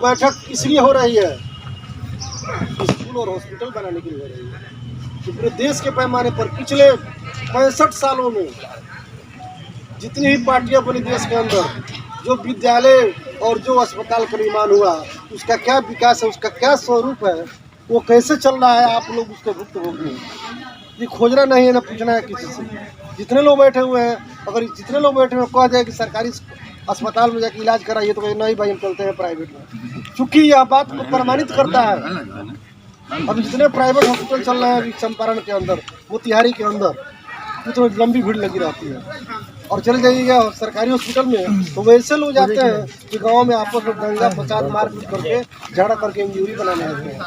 बैठक इसलिए हो रही है, स्कूल और हॉस्पिटल बनाने के लिए हो रही है। कि पूरे देश के पैमाने पर पिछले 65 सालों में जितनी भी पार्टियां बनी देश के अंदर, जो विद्यालय और जो अस्पताल का निर्माण हुआ, उसका क्या विकास है, उसका क्या स्वरूप है, वो कैसे चल रहा है, आप लोग उसके भुक्तभोगी। ये खोजना नहीं है, ना पूछना है किसी से। जितने लोग बैठे हुए हैं, अगर जितने लोग बैठे हुए कहा जाए कि सरकारी अस्पताल में जाके इलाज कराइए, तो नहीं भाई, हम चलते हैं प्राइवेट में। चूँकि यह बात को प्रमाणित करता है। अब जितने प्राइवेट हॉस्पिटल चल रहे हैं चंपारण के अंदर, मोतिहारी के अंदर, तो लंबी भीड़ लगी रहती है। और चले जाइएगा सरकारी हॉस्पिटल में, तो वैसे लोग जाते हैं कि गांव में आपस में दंगा फसाद मारपीट करके झगड़ा करके इंजूरी बनाने आते हैं।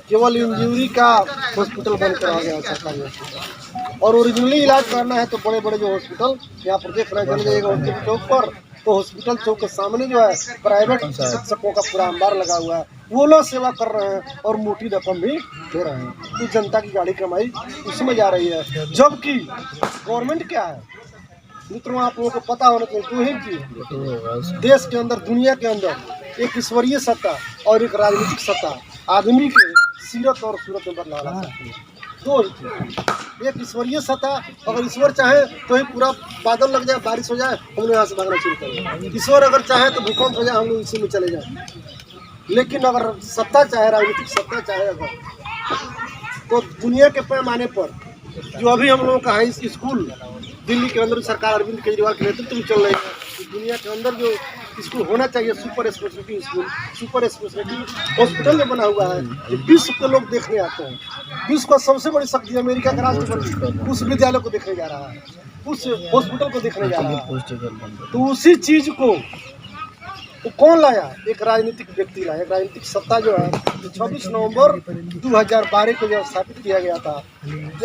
केवल इंजूरी का हॉस्पिटल बंद करा गया सरकारी हॉस्पिटल। और ओरिजिनली इलाज करना है तो बड़े बड़े जो हॉस्पिटल यहाँ पर देख रहे हैं, चले जाइएगा उनके चौक पर, तो हॉस्पिटल चौक के सामने जो है प्राइवेट चिकित्सकों का पूरा अंबार लगा हुआ है। वो लोग सेवा कर रहे हैं और मोटी रकम भी दे रहे हैं। तो जनता की गाड़ी कमाई उसमें जा रही है। जबकि गवर्नमेंट क्या है मित्रों, आप लोगों को पता होना चाहिए, दो ही चीज देश के अंदर, दुनिया के अंदर, एक ईश्वरीय सत्ता और एक राजनीतिक सत्ता आदमी के सीरत और सूरत में बदलाव ला सकती है। दो ही चीज, एक ईश्वरीय सत्ता, अगर ईश्वर चाहे तो ही पूरा बादल लग जाए, बारिश हो जाए, हम लोग यहाँ से भागना शुरू करें। ईश्वर अगर चाहे तो भूकंप हो जाए, हम लोग इसी में चले जाए। लेकिन अगर सत्ता चाहे, राजनीतिक सत्ता चाहे अगर, तो दुनिया के पैमाने पर जो अभी हम लोगों का हाई स्कूल दिल्ली के अंदर सरकार अरविंद केजरीवाल के नेतृत्व में चल रही है, दुनिया के अंदर जो स्कूल होना चाहिए, super speciality school, super speciality hospital में बना हुआ है, जो विश्व के लोग देखने आते हैं। विश्व का सबसे बड़ी शक्ति अमेरिका का राष्ट्रपति उस विद्यालय को देखने जा रहा है, उस हॉस्पिटल को देखने जा रहा है। तो उसी चीज को तो कौन लाया? एक राजनीतिक व्यक्ति लाया, एक राजनीतिक सत्ता जो है। 26 नवंबर 2012 को जब स्थापित किया गया था,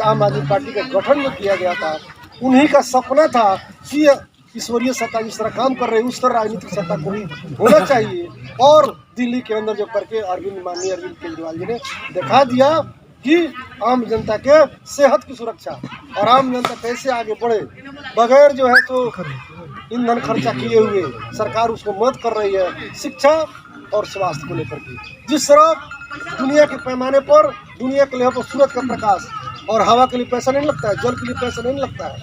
आम आदमी पार्टी का गठन जो किया गया था, उन्हीं का सपना था कि ईश्वरीय सत्ता जिस तरह काम कर रही है, उस तरह राजनीतिक सत्ता को भी होना चाहिए। और दिल्ली के अंदर जो करके माननीय अरविंद केजरीवाल जी ने दिखा दिया कि आम जनता के सेहत की सुरक्षा और आम जनता कैसे आगे बढ़े, बगैर जो है तो ईंधन खर्चा किए हुए सरकार उसको मदद कर रही है शिक्षा और स्वास्थ्य को लेकर के। जिस तरह दुनिया के पैमाने पर, दुनिया के लेवल पर सूरज का प्रकाश और हवा के लिए पैसा नहीं लगता है, जल के लिए पैसा नहीं लगता है,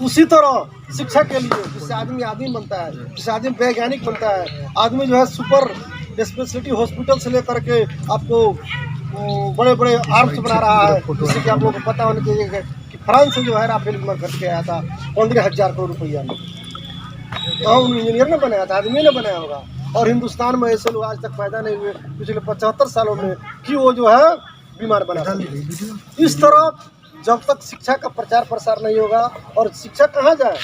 उसी तरह शिक्षा के लिए, जिससे आदमी बनता है, जिससे आदमी वैज्ञानिक बनता है, आदमी जो है सुपर स्पेशलिटी हॉस्पिटल से लेकर के आपको बड़े बड़े आर्म्स बना रहा है। जैसे कि आप लोगों को पता होना चाहिए कि फ्रांस से जो है राफेल विमान खरीद के आया था 15,000 करोड़ रुपया में, तो इंजीनियर ने बनाया था, आदमी ने बनाया होगा। और हिंदुस्तान में ऐसे लोग आज तक पैदा नहीं हुए पिछले 75 सालों में कि वो जो है बीमार बना। इस तरह जब तक शिक्षा का प्रचार प्रसार नहीं होगा, और शिक्षा कहाँ जाए?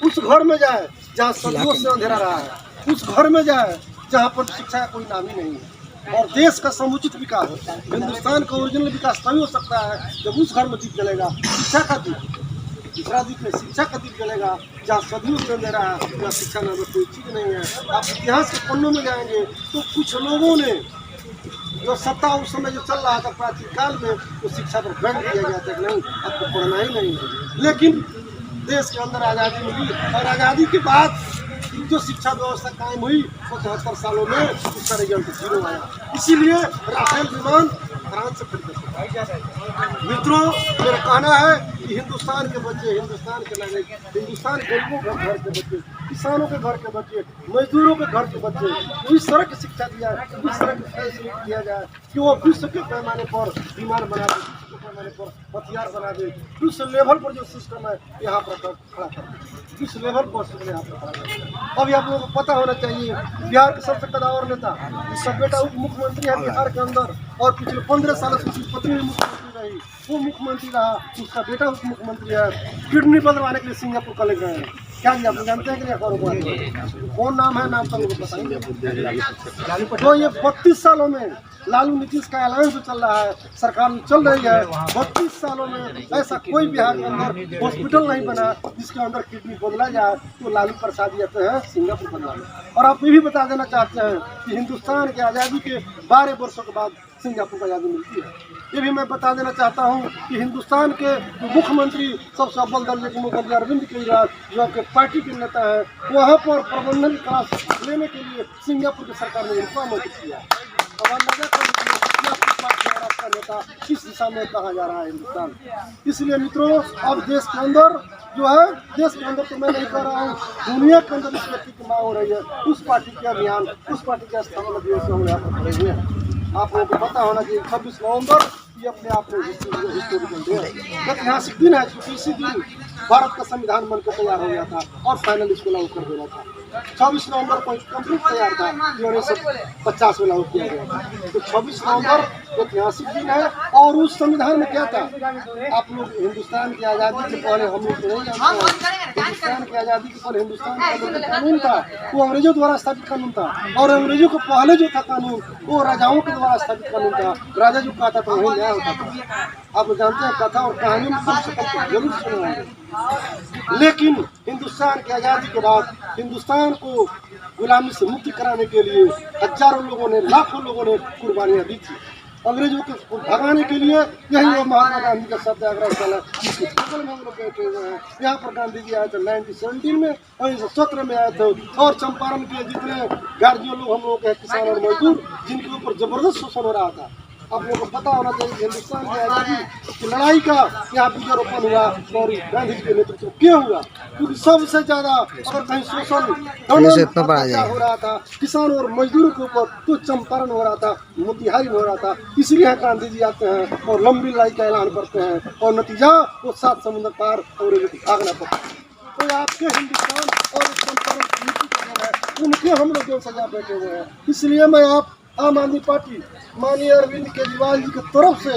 उस घर में जाए जहाँ सदियों से अंधेरा रहा है, उस घर में जाए जहाँ पर शिक्षा का कोई नाम ही नहीं है। और देश का समुचित विकास, हिंदुस्तान का ओरिजिनल विकास तभी हो सकता है जब उस घर में दीप जलेगा, शिक्षा का दीप। दूसरा दीप में शिक्षा का दीप जलेगा, जहाँ सदियों से अंधेरा है, जहाँ शिक्षा नाम कोई चीज़ नहीं है। आप इतिहास के पन्नों में जाएंगे तो कुछ लोगों ने जो सत्ता उस समय जो चल रहा था प्राचीन काल में, तो शिक्षा पर बैंड दिया गया था कि नहीं, आपको पढ़ना ही नहीं है। लेकिन देश के अंदर आज़ादी मिली, और आज़ादी के बाद जो शिक्षा व्यवस्था कायम हुई 75 सालों में, उसका रिजल्ट 0 आया। इसीलिए राफेल विमान फ्रांस से खरीदे। मित्रों, मेरा कहना है कि हिंदुस्तान के बच्चे, हिंदुस्तान के नागरिक, हिंदुस्तान गरीबों के घर के बच्चे, किसानों के घर के बच्चे, मजदूरों के घर के बच्चे, इस तरह की शिक्षा दिया जाए, इस तरह की फैसिलिटी दिया जाए कि वो विश्व के पैमाने पर विमान बना दे, विश्व के पैमाने पर हथियार बना दे, विश्व लेवल पर जो सिस्टम है यहाँ पर खड़ा कर दे, विश्व लेवल पर यहाँ पर खड़ा कर दे। अभी आप लोगों को पता होना चाहिए, बिहार के सबसे कदावर नेता, जिसका बेटा उप मुख्यमंत्री है बिहार के अंदर, और पिछले 15 सालों से उसकी पत्नी मुख्यमंत्री रही, वो मुख्यमंत्री रहा, उसका बेटा उप मुख्यमंत्री है, किडनी बदलवाने के लिए सिंगापुर का ले गए हैं। क्या जी आप जानते हैं कि नहीं? कौन नाम है? नाम सब लोग बताएंगे। तो ये 32 सालों में लालू नीतीश का अलायंस जो चल रहा है, सरकार चल रही है, 32 सालों में ऐसा कोई बिहार के अंदर हॉस्पिटल नहीं बना जिसके अंदर किडनी बदला जाए, तो लालू प्रसाद जाते हैं सिंगापुर बदलाने। और आप ये भी बता देना चाहते हैं कि हिंदुस्तान के आज़ादी के 12 वर्षों के बाद सिंगापुर को आज़ादी मिलती है। ये भी मैं बता देना चाहता हूँ कि हिंदुस्तान के मुख्यमंत्री सबसे अव्वल दर्जे के मुख्यमंत्री अरविंद केजरीवाल जो आपके पार्टी के नेता है, वहाँ पर प्रबंधन क्लास लेने के लिए सिंगापुर की सरकार ने उनको आमंत्रित किया। और अंदाजा कर लीजिए कि आपकी पार्टी और आपका नेता किस दिशा में कहा जा रहा है हिंदुस्तान। इसलिए मित्रों, अब देश के अंदर जो है, देश के अंदर तो मैं नहीं कह रहा हूँ, दुनिया के अंदर इस व्यक्ति की मांग हो रही है, उस पार्टी के अभियान, उस पार्टी के स्थापना दिवस से हम यहाँ पर खड़े हुए हैं। आप लोगों को पता होना चाहिए 26 नवंबर ये अपने आप में हिस्टोरिकल डे है, ऐतिहासिक दिन है, क्योंकि इसी दिन भारत का संविधान बनकर तैयार हो गया था और फाइनल इसको लागू कर देना था। 26 नवंबर को कंप्लीट तैयार था जो 1950 में लागू किया गया था। तो 26 नवंबर ऐतिहासिक दिन है। और उस संविधान में क्या था, आप लोग हिंदुस्तान की आज़ादी से पहले हम लोग नहीं जानते हैं, हिंदुस्तान की आज़ादी के पहले हिंदुस्तान का जो कानून था वो अंग्रेजों द्वारा स्थापित कानून था। और अंग्रेजों को पहले जो था कानून वो राजाओं के द्वारा स्थापित कानून था। राजा जो कहता था वही न्याय होता था। आप जानते हैं कथा और कहानी में कम से कम जरूर सुने होंगे। लेकिन हिंदुस्तान की आज़ादी के बाद हिंदुस्तान को गुलामी से मुक्ति कराने के लिए हजारों लोगों ने, लाखों लोगों ने कुर्बानियाँ दी थी। अंग्रेजों को भगाने के लिए यही वो महात्मा गांधी का सत्याग्रह स्थल है, जिसके बगल में हम लोग बैठे हुए हैं। यहाँ पर गांधी जी आए थे 1917 में, 1917 में आए थे। और चंपारण के जितने गार्जियन लोग हम लोग के किसान और मजदूर, जिनके ऊपर जबरदस्त शोषण हो रहा था, आप लोगों को पता होना चाहिए हिंदुस्तान की आज़ादी की लड़ाई का यहाँ बीजारोपण हुआ और गांधी जी के नेतृत्व क्यों हुआ, क्योंकि सबसे ज्यादा अगर कहीं शोषण हो रहा था किसान और मजदूरों के ऊपर, तो चंपारण हो रहा था, मोतिहारी हो रहा था। इसलिए गांधी जी आते हैं और लंबी लड़ाई का ऐलान करते हैं और नतीजा वो 7 समुद्र पार और भागना पड़ता है। तो आपके हिंदुस्तान और चंपारण नीति का है, उनके हम लोग जो सजा बैठे हुए हैं। इसलिए मैं आप आम आदमी पार्टी माननीय अरविंद केजरीवाल जी की तरफ से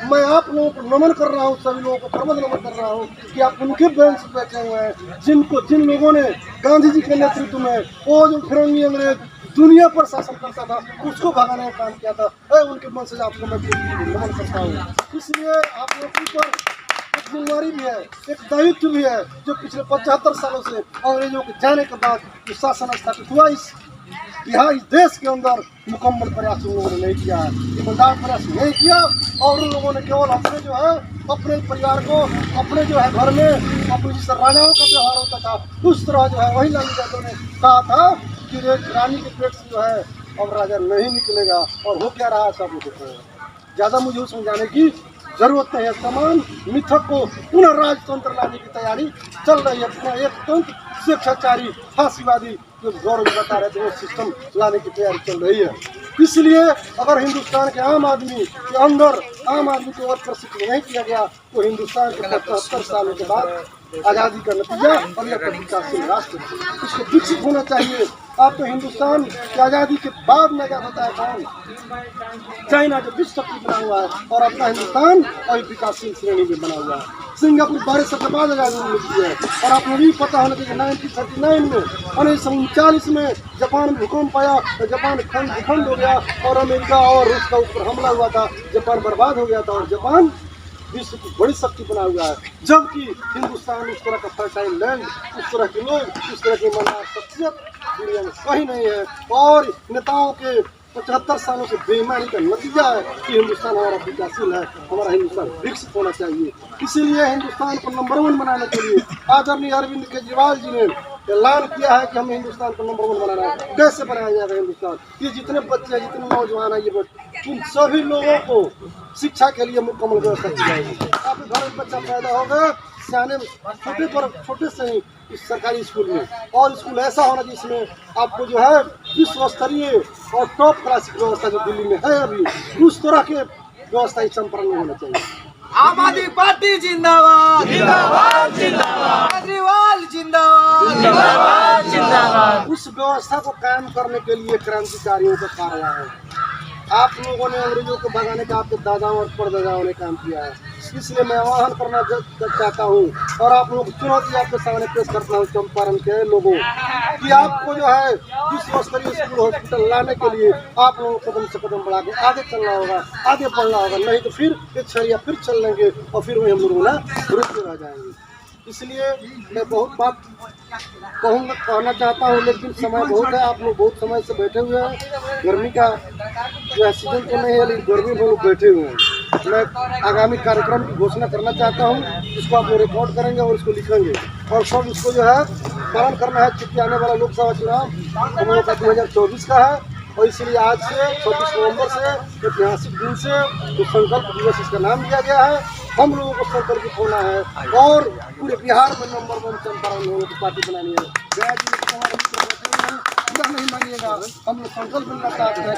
मैं आप लोगों को नमन कर रहा हूँ, सभी लोगों को प्रबंध नमन कर रहा हूँ कि आप उनके बेंच पर बैठे हुए हैं, जिन लोगों ने गांधी जी के नेतृत्व में वो जो फिरंगी अंग्रेज दुनिया पर शासन करता था उसको भगाने का काम किया था। उनके मन से आपको मैं नमन करता हूँ। इसलिए आप लोगों पर एक जिम्मेदारी भी है, एक दायित्व भी है, जो पिछले 75 सालों से अंग्रेजों के जाने के बाद जो शासन स्थापित हुआ यहाँ इस देश के अंदर मुकम्मल प्रयास उन लोगों ने नहीं किया है, ईमानदार प्रयास नहीं किया। और उन लोगों ने केवल अपने जो है अपने परिवार को, अपने जो है घर में अपने जिस राजाओं का व्यवहार होता था उस तरह जो है वही लालू यादव ने कहा था कि रानी के पेट से जो है अब राजा नहीं निकलेगा। और हो क्या रहा है सब लोग ज़्यादा मुझे समझाने की जरूरत नहीं है। तमाम मिथक को पुनः राजतंत्र लाने की तैयारी चल रही है। एक तंत्र स्वेच्छाचारी फांसीवादी जो गौरव बता रहे थे वो सिस्टम लाने की तैयारी चल रही है। इसलिए अगर हिंदुस्तान के आम आदमी के अंदर आम आदमी को और प्रशिक्षित नहीं किया गया तो हिंदुस्तान के 75 सालों के बाद आज़ादी का नतीजा और यह विकासशील राष्ट्र इसको विकसित होना चाहिए। आप तो हिंदुस्तान की आज़ादी के बाद में क्या होता है कौन चाइना जो विश्व शक्ति बना हुआ है और अपना हिंदुस्तान अभी विकासशील श्रेणी में बना हुआ है। सिंगापुर 12 साल के बाद आज़ादी मिलती है। और आप लोग भी पता होना चाहिए 1939 में 1939 में जापान में भूकंप आया तो जापान खंड हो गया और अमेरिका और रूस का ऊपर हमला हुआ था, जापान बर्बाद हो गया था और जापान विश्व की बड़ी शक्ति बना हुआ है। जबकि हिंदुस्तान उस तरह का फर्टाइल लैंड, उस तरह के लोग, उस तरह की ईमानदार शख्सियत दुनिया में कहीं नहीं है। और नेताओं के 75 सालों से बेईमानी का नतीजा है कि हिंदुस्तान हमारा विकासशील है, हमारा हिंदुस्तान विकसित होना चाहिए। इसीलिए हिंदुस्तान को नंबर 1 बनाने के लिए आदरणीय अरविंद केजरीवाल जी ने ऐलान किया है कि हमें हिंदुस्तान को नंबर 1 बनाना है। कैसे बनाया जाएगा हिंदुस्तान? ये जितने बच्चे हैं, जितने नौजवान हैं, ये उन सभी लोगों को शिक्षा के लिए मुकम्मल व्यवस्था की जाएगी। आपके घर में बच्चा पैदा होगा सियाने छोटे से ही इस सरकारी स्कूल में, और स्कूल ऐसा होना जिसमें आपको जो है विश्व स्तरीय और टॉप क्लास की व्यवस्था जो दिल्ली में है अभी उस तरह के व्यवस्था इस चंपारण में होना चाहिए। आम आदमी पार्टी जिंदाबाद जिंदाबाद जिंदाबाद, केजरीवाल जिंदाबाद जिंदाबाद जिंदाबाद। उस व्यवस्था को कायम करने के लिए क्रांतिकारियों का कार्य है। आप लोगों ने अंग्रेजों को भगाने का आपके दादाओं और परदादाओं ने काम किया है। इसलिए मैं आह्वान करना चाहता हूँ और आप लोग चुनौती आपके सामने पेश करता हूँ चंपारण के लोगों कि आपको जो है विश्व स्तरीय स्कूल हॉस्पिटल लाने के लिए आप लोगों को कदम से कदम बढ़ा के आगे चलना होगा, आगे बढ़ना होगा। नहीं तो फिर एक छड़िया फिर चल लेंगे और फिर वही हम लोग ना रुकते रह जाएंगे। इसलिए मैं बहुत बात कहना चाहता हूँ, लेकिन समय बहुत है। आप लोग बहुत समय से बैठे हुए हैं, गर्मी का यह सीजन तो नहीं है, लेकिन गर्मी में हम लोग बैठे हुए हैं। मैं आगामी कार्यक्रम की घोषणा करना चाहता हूँ, इसको आप लोग रिकॉर्ड करेंगे और इसको लिखेंगे और सब इसको जो है पालन करना है, क्योंकि आने वाला लोकसभा चुनाव हम लोग का 2024 का है। और इसलिए आज से 26 नवंबर से ऐतिहासिक दिन से तो संकल्प दिवस इसका नाम दिया गया है। हम लोगों को संकल्पित होना है और पूरे बिहार में नंबर 1 चंपारण लोगों की पार्टी बनानी है। गया जी में बुरा नहीं मानिएगा, हम लोग संकल्प लेना चाहते हैं।